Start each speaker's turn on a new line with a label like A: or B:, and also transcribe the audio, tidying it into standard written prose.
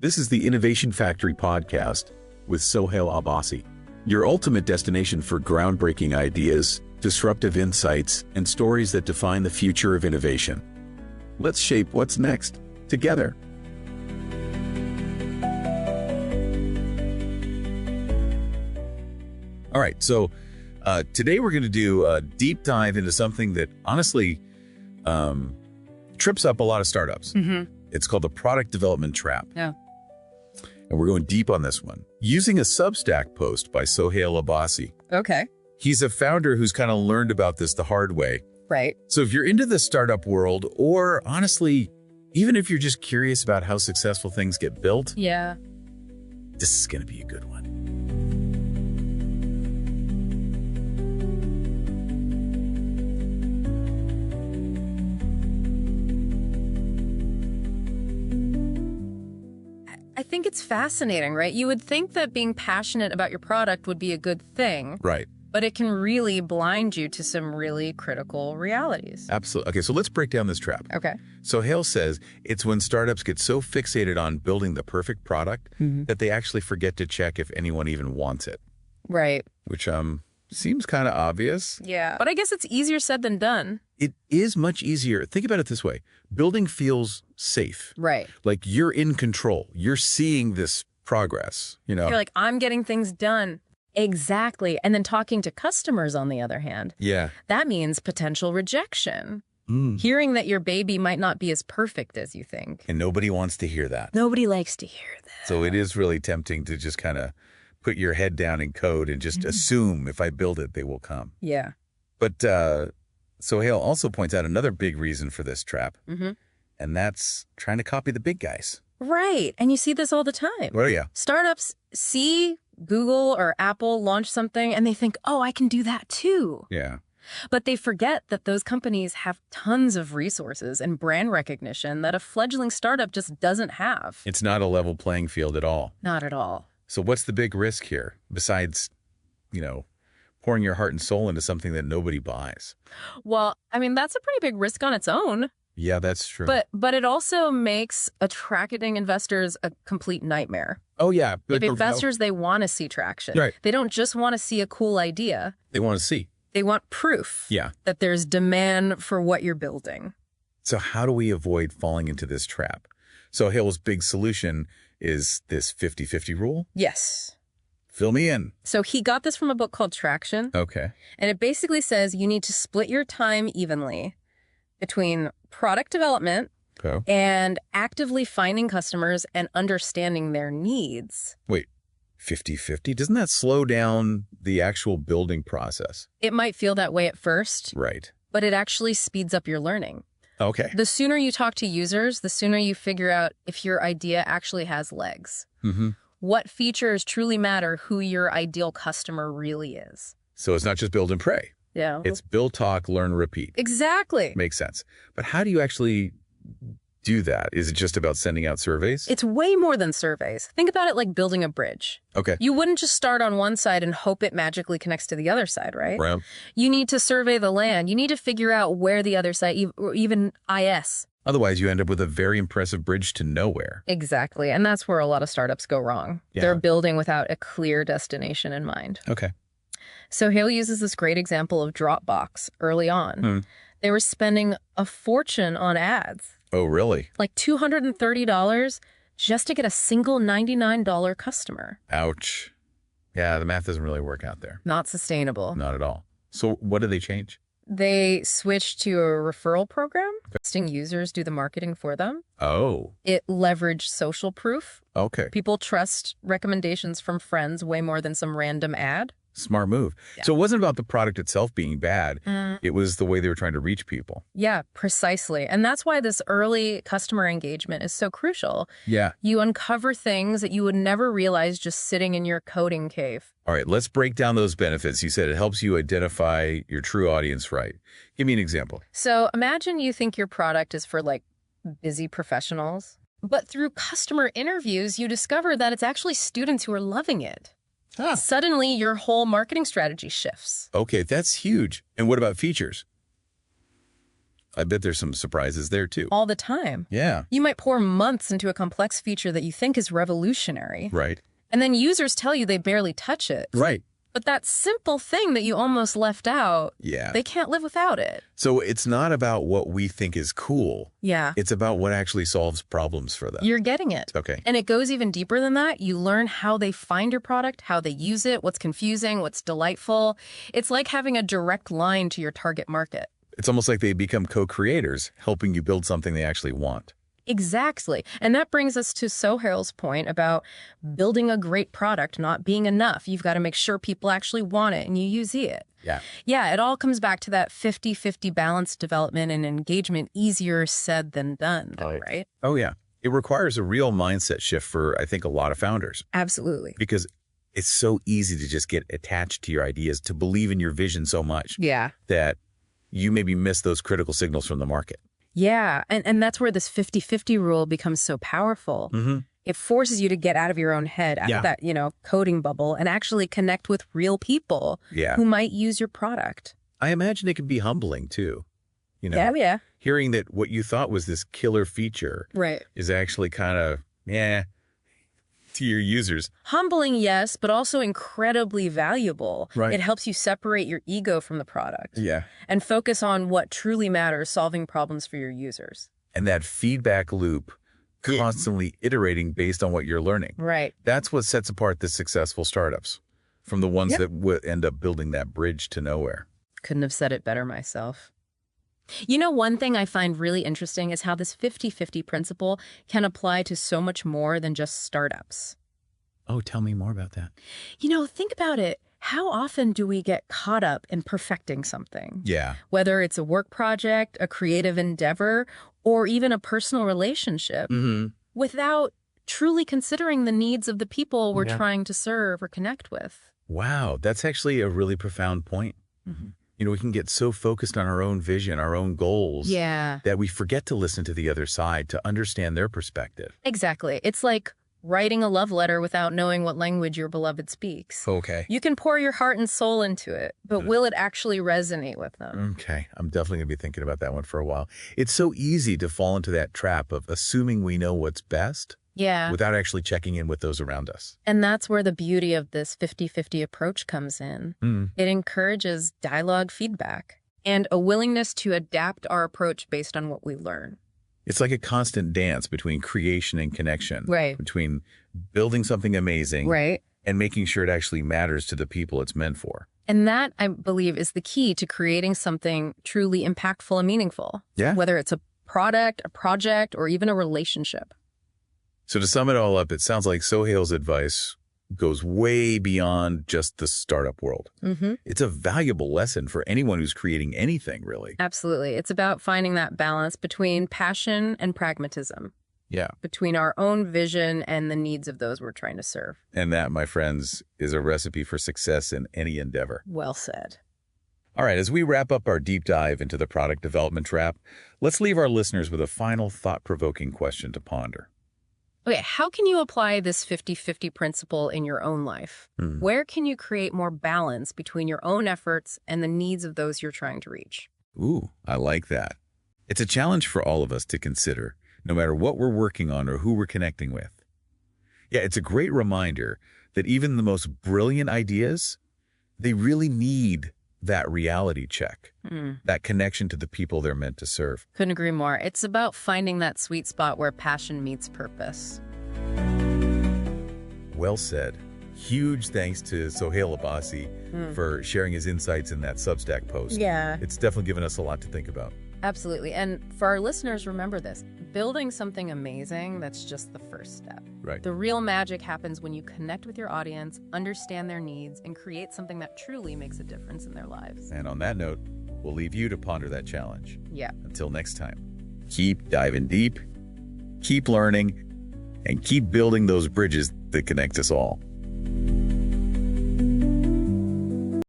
A: This is the Innovation Factory podcast with Sohail Abbasi, your ultimate destination for groundbreaking ideas, disruptive insights, and stories that define the future of innovation. Let's shape what's next together. All right, so today we're going to do a deep dive into something that honestly trips up a lot of startups. It's called the product development trap.
B: Yeah.
A: And we're going deep on this one. Using a Substack post by Sohail Abbasi.
B: Okay.
A: He's a founder who's kind of learned about this the hard way.
B: Right.
A: So if you're into the startup world, or honestly, even if you're just curious about how successful things get built,
B: Yeah.
A: this is going to be a good one.
B: I think it's fascinating, right? You would think that being passionate about your product would be a good thing,
A: Right.
B: but it can really blind you to some really critical realities.
A: Absolutely. Okay, so let's break down this trap.
B: Okay.
A: So Hale says it's when startups get so fixated on building the perfect product that they actually forget to check if anyone even wants it,
B: Right.
A: which seems kind of obvious.
B: Yeah. But I guess it's easier said than done.
A: It is much easier. Think about it this way. Building feels safe.
B: Right.
A: Like you're in control. You're seeing this progress, you know?
B: You're like, I'm getting things done. Exactly. And then talking to customers, on the other hand,
A: Yeah.
B: that means potential rejection. Hearing that your baby might not be as perfect as you think.
A: And nobody wants to hear that.
B: Nobody likes to hear that.
A: So it is really tempting to just kind of put your head down in code and just assume if I build it, they will come.
B: Yeah.
A: But Sohail also points out another big reason for this trap, and that's trying to copy the big guys.
B: Right. And you see this all the time.
A: Well, yeah.
B: Startups see Google or Apple launch something and they think, oh, I can do that too.
A: Yeah.
B: But they forget that those companies have tons of resources and brand recognition that a fledgling startup just doesn't have.
A: It's not a level playing field at all.
B: Not at all.
A: So what's the big risk here besides, pouring your heart and soul into something that nobody buys?
B: Well, I mean, that's a pretty big risk on its own.
A: Yeah, that's true.
B: But it also makes attracting investors a complete nightmare.
A: Oh, yeah.
B: If investors, they want to see traction.
A: Right.
B: They don't just want to see a cool idea.
A: They want to see.
B: They want proof
A: Yeah.
B: that there's demand for what you're building.
A: So how do we avoid falling into this trap? So Hale's big solution is this 50-50 rule.
B: Yes.
A: Fill me in.
B: So he got this from a book called Traction.
A: Okay.
B: And it basically says you need to split your time evenly between product development
A: Oh.
B: and actively finding customers and understanding their needs.
A: Wait, 50-50? Doesn't that slow down the actual building process?
B: It might feel that way at first,
A: Right.
B: but it actually speeds up your learning.
A: Okay.
B: The sooner you talk to users, the sooner you figure out if your idea actually has legs. What features truly matter, who your ideal customer really is.
A: So it's not just build and pray.
B: Yeah.
A: It's build, talk, learn, repeat.
B: Exactly.
A: Makes sense. But how do you actually do that? Is it just about sending out surveys?
B: It's way more than surveys. Think about it like building a bridge.
A: Okay.
B: You wouldn't just start on one side and hope it magically connects to the other side, right?
A: Right.
B: You need to survey the land. You need to figure out where the other side, or even IS.
A: Otherwise, you end up with a very impressive bridge to nowhere.
B: Exactly. And that's where a lot of startups go wrong.
A: Yeah.
B: They're building without a clear destination in mind.
A: Okay.
B: So Hale uses this great example of Dropbox early on. They were spending a fortune on ads,
A: Oh, really?
B: like $230 just to get a single $99 customer.
A: Ouch. Yeah, the math doesn't really work out there.
B: Not sustainable.
A: Not at all. So what did they change?
B: They switched to a referral program, letting users do the marketing for them.
A: Oh,
B: It leveraged social proof.
A: okay.
B: People trust recommendations from friends way more than some random ad.
A: Smart move. So it wasn't about the product itself being bad. It was the way they were trying to reach people.
B: Yeah, precisely. And that's why this early customer engagement is so crucial.
A: Yeah.
B: You uncover things that you would never realize just sitting in your coding cave.
A: All right, let's break down those benefits. You said it helps you identify your true audience right. Give me an example.
B: So imagine you think your product is for like busy professionals, but through customer interviews, you discover that it's actually students who are loving it. Suddenly, your whole marketing strategy shifts.
A: Okay, that's huge. And what about features? I bet there's some surprises there too.
B: All the time.
A: Yeah.
B: You might pour months into a complex feature that you think is revolutionary.
A: Right.
B: And then users tell you they barely touch it.
A: Right.
B: But that simple thing that you almost left out,
A: Yeah.
B: they can't live without it.
A: So it's not about what we think is cool.
B: Yeah.
A: It's about what actually solves problems for them.
B: You're getting it.
A: Okay.
B: And it goes even deeper than that. You learn how they find your product, how they use it, what's confusing, what's delightful. It's like having a direct line to your target market.
A: It's almost like they become co-creators, helping you build something they actually want.
B: Exactly. And that brings us to Sohail's point about building a great product not being enough. You've got to make sure people actually want it and you use it.
A: Yeah.
B: Yeah, it all comes back to that 50-50 balance development and engagement, easier said than done, right?
A: Oh, yeah. It requires a real mindset shift for, I think, a lot of founders.
B: Absolutely.
A: Because it's so easy to just get attached to your ideas, to believe in your vision so much
B: Yeah.
A: that you maybe miss those critical signals from the market.
B: Yeah, and that's where this 50-50 rule becomes so powerful.
A: Mm-hmm.
B: It forces you to get out of your own head, out of that, coding bubble, and actually connect with real people who might use your product.
A: I imagine it can be humbling, too.
B: Yeah.
A: Hearing that what you thought was this killer feature is actually kind of, to your users.
B: Humbling, yes, but also incredibly valuable.
A: Right.
B: It helps you separate your ego from the product.
A: Yeah.
B: And focus on what truly matters, solving problems for your users.
A: And that feedback loop, constantly iterating based on what you're learning.
B: Right.
A: That's what sets apart the successful startups from the ones that would end up building that bridge to nowhere.
B: Couldn't have said it better myself. One thing I find really interesting is how this 50-50 principle can apply to so much more than just startups.
A: Oh, tell me more about that.
B: Think about it. How often do we get caught up in perfecting something?
A: Yeah.
B: Whether it's a work project, a creative endeavor, or even a personal relationship, without truly considering the needs of the people we're trying to serve or connect with.
A: Wow, that's actually a really profound point. We can get so focused on our own vision, our own goals, that we forget to listen to the other side, to understand their perspective.
B: Exactly. It's like writing a love letter without knowing what language your beloved speaks.
A: Okay.
B: You can pour your heart and soul into it, but will it actually resonate with them?
A: Okay. I'm definitely going to be thinking about that one for a while. It's so easy to fall into that trap of assuming we know what's best without actually checking in with those around us.
B: And that's where the beauty of this 50-50 approach comes in. It encourages dialogue feedback and a willingness to adapt our approach based on what we learn.
A: It's like a constant dance between creation and connection.
B: Right.
A: Between building something amazing and making sure it actually matters to the people it's meant for.
B: And that, I believe, is the key to creating something truly impactful and meaningful.
A: Yeah.
B: Whether it's a product, a project, or even a relationship.
A: So to sum it all up, it sounds like Sohail's advice goes way beyond just the startup world. It's a valuable lesson for anyone who's creating anything, really.
B: Absolutely. It's about finding that balance between passion and pragmatism.
A: Yeah.
B: Between our own vision and the needs of those we're trying to serve.
A: And that, my friends, is a recipe for success in any endeavor.
B: Well said.
A: All right, as we wrap up our deep dive into the product development trap, let's leave our listeners with a final thought-provoking question to ponder.
B: Okay, how can you apply this 50-50 principle in your own life? Where can you create more balance between your own efforts and the needs of those you're trying to reach?
A: Ooh, I like that. It's a challenge for all of us to consider, no matter what we're working on or who we're connecting with. Yeah, it's a great reminder that even the most brilliant ideas, they really need that reality check, that connection to the people they're meant to serve.
B: Couldn't agree more. It's about finding that sweet spot where passion meets purpose.
A: Well said. Huge thanks to Sohail Abbasi for sharing his insights in that Substack post.
B: Yeah.
A: It's definitely given us a lot to think about.
B: Absolutely. And for our listeners, remember this. Building something amazing, that's just the first step.
A: Right.
B: The real magic happens when you connect with your audience, understand their needs, and create something that truly makes a difference in their lives.
A: And on that note, we'll leave you to ponder that challenge.
B: Yeah.
A: Until next time, keep diving deep, keep learning, and keep building those bridges that connect us all.